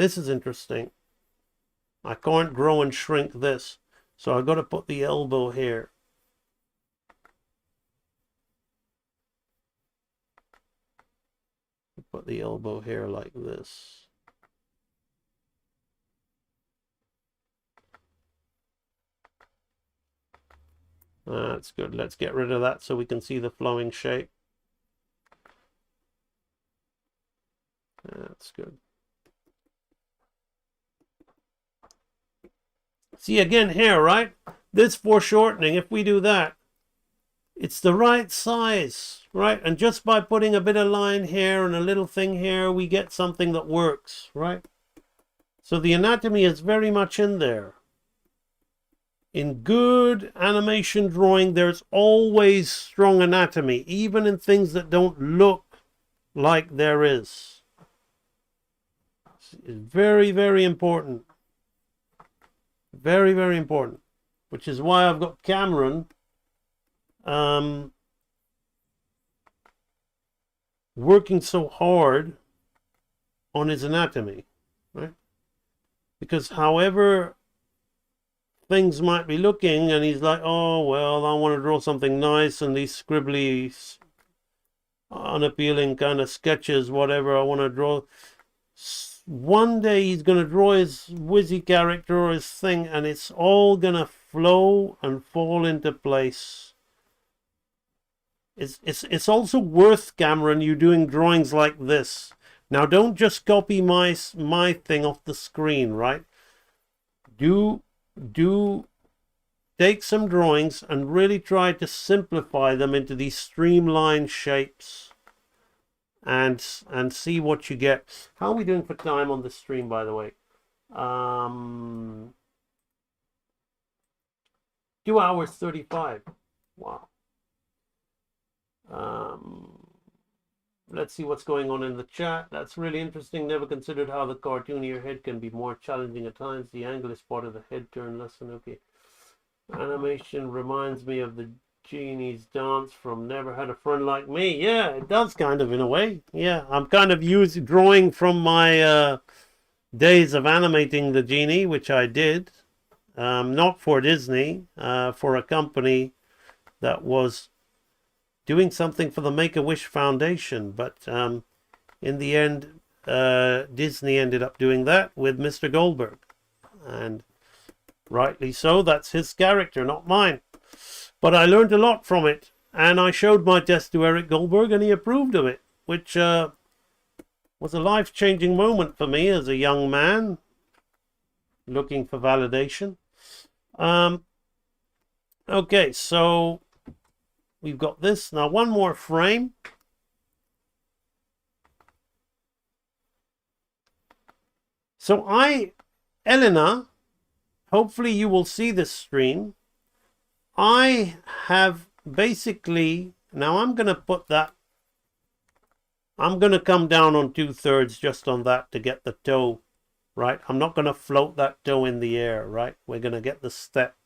This is interesting. I can't grow and shrink this. So I've got to put the elbow here. Put the elbow here like this. That's good. Let's get rid of that so we can see the flowing shape. That's good. See again here, right? This foreshortening, if we do that, it's the right size, right? And just by putting a bit of line here and a little thing here, we get something that works, right? So the anatomy is very much in there. In good animation drawing, there's always strong anatomy, even in things that don't look like there is. It's very, very important. Very, very important. Which is why I've got Cameron working so hard on his anatomy, right? Because however things might be looking, and he's like, oh, well, I want to draw something nice, and these scribbly, unappealing kind of sketches, whatever I want to draw. One day he's going to draw his whizzy character or his thing, and it's all going to flow and fall into place. It's also worth, Cameron, you doing drawings like this. Now, don't just copy my thing off the screen, right? Do take some drawings and really try to simplify them into these streamlined shapes and see what you get. How are we doing for time on the stream, by the way? 2 hours 35. Wow. Let's see what's going on in the chat. That's really interesting. Never considered how the cartoonier head can be more challenging at times. The angle is part of the head turn lesson. Okay. Animation reminds me of the genie's dance from Never Had a Friend Like Me. Yeah, it does kind of in a way. Yeah, I'm kind of drawing from my days of animating the genie, which I did. Not for Disney, for a company that was doing something for the Make-A-Wish Foundation, but in the end, Disney ended up doing that with Mr. Goldberg, and rightly so. That's his character, not mine. But I learned a lot from it, and I showed my test to Eric Goldberg, and he approved of it, which was a life-changing moment for me as a young man looking for validation. Okay, so we've got this. Now, one more frame. So Elena, hopefully you will see this stream. I have basically, now I'm going to put that, I'm going to come down on 2/3 just on that to get the toe, right? I'm not going to float that toe in the air, right? We're going to get the step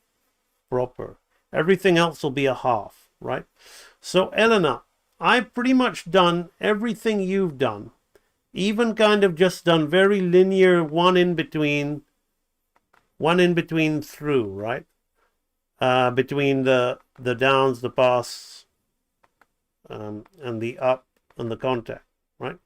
proper. Everything else will be a half, right? So Elena, I've pretty much done everything you've done. Even kind of just done very linear, one in between through, right? Between the downs, the pass, and the up and the contact, right?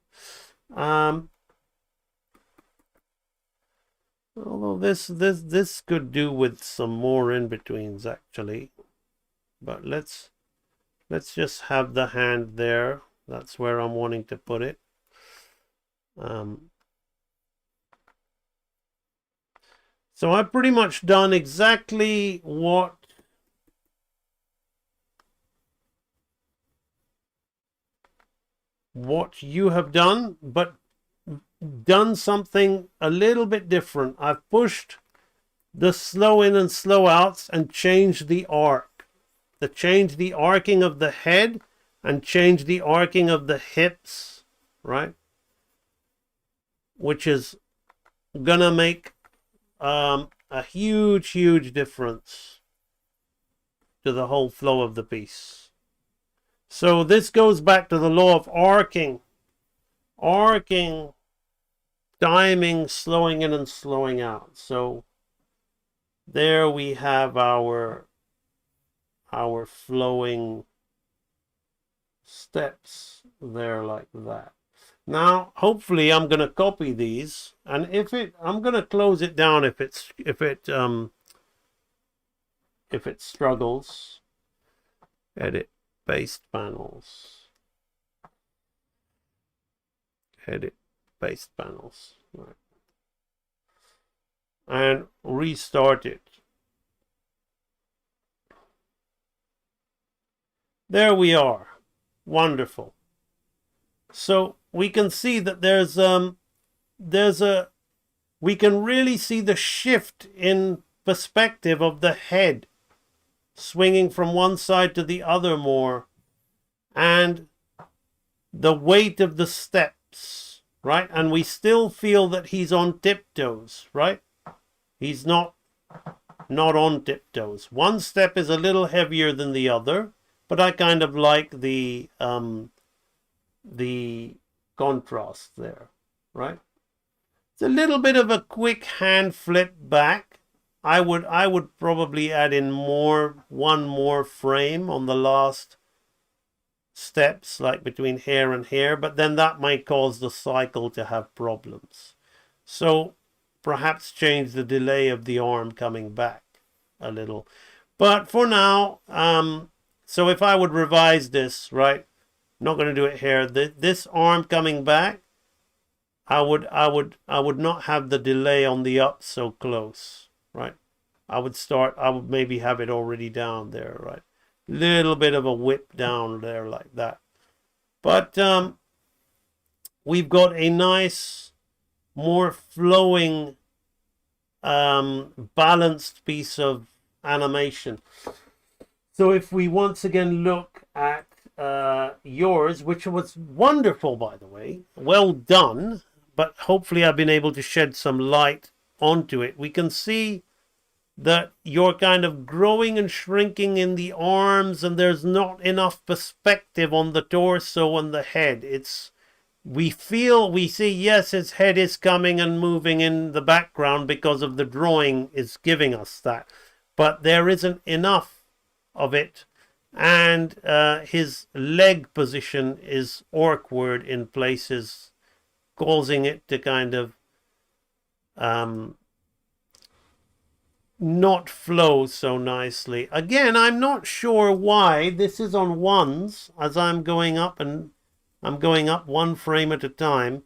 Although this could do with some more in betweens actually, but let's just have the hand there. That's where I'm wanting to put it. So I've pretty much done exactly what you have done, but done something a little bit different. I've pushed the slow in and slow outs and changed the arc. Change the arcing of the head and change the arcing of the hips, right? Which is gonna make a huge difference to the whole flow of the piece. So this goes back to the law of arcing. Arcing diming, slowing in and slowing out. So there we have our flowing steps there like that. Now, hopefully I'm going to copy these, and I'm going to close it down if it struggles. Edit based panels. Edit based panels. Right. And restart it. There we are. Wonderful. So we can see that we can really see the shift in perspective of the head swinging from one side to the other more, and the weight of the steps, right? And we still feel that he's on tiptoes, right? He's not on tiptoes. One step is a little heavier than the other, but I kind of like the contrast there, right? It's a little bit of a quick hand flip back. I would probably add in one more frame on the last steps, like between here and here, but then that might cause the cycle to have problems. So perhaps change the delay of the arm coming back a little. But for now, so if I would revise this, right? Not going to do it here. This arm coming back, I would not have the delay on the up so close, right? I would maybe have it already down there, right? Little bit of a whip down there like that. But we've got a nice, more flowing, balanced piece of animation. So if we once again look at yours, which was wonderful, by the way, well done, but hopefully I've been able to shed some light onto it. We can see that you're kind of growing and shrinking in the arms, and there's not enough perspective on the torso and the head. We see, yes, his head is coming and moving in the background because of the drawing is giving us that, but there isn't enough of it, and his leg position is awkward in places, causing it to kind of not flow so nicely. Again, I'm not sure why. This is on ones as I'm going up, and I'm going up one frame at a time.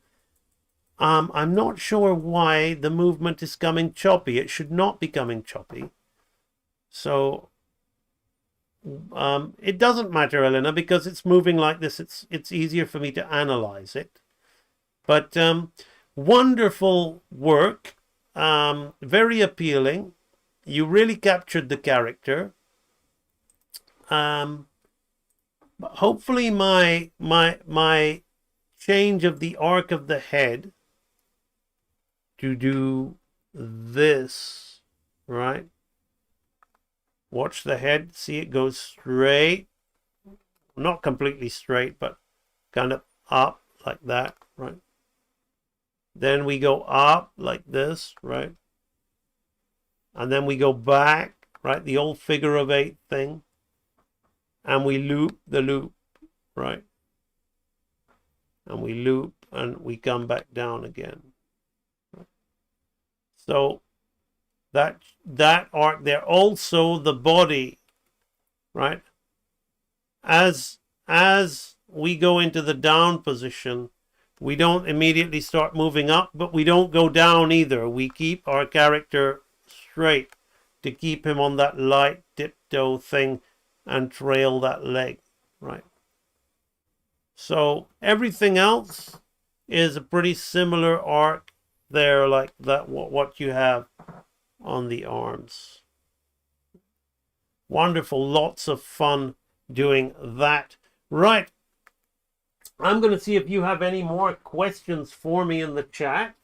I'm not sure why the movement is coming choppy. It should not be coming choppy. So it doesn't matter, Elena, because it's moving like this. It's easier for me to analyze it. But wonderful work, very appealing. You really captured the character. Hopefully my change of the arc of the head to do this, right? Watch the head, see it goes straight, not completely straight, but kind of up like that, right? Then we go up like this, right? And then we go back, right? The old figure of eight thing. And we loop the loop, right? And we loop and we come back down again. So that arc there, also the body, right? As we go into the down position, we don't immediately start moving up, but we don't go down either. We keep our character straight to keep him on that light tiptoe thing and trail that leg, right? So everything else is a pretty similar arc there, like that, what you have on the arms. Wonderful, lots of fun doing that. Right, I'm going to see if you have any more questions for me in the chat.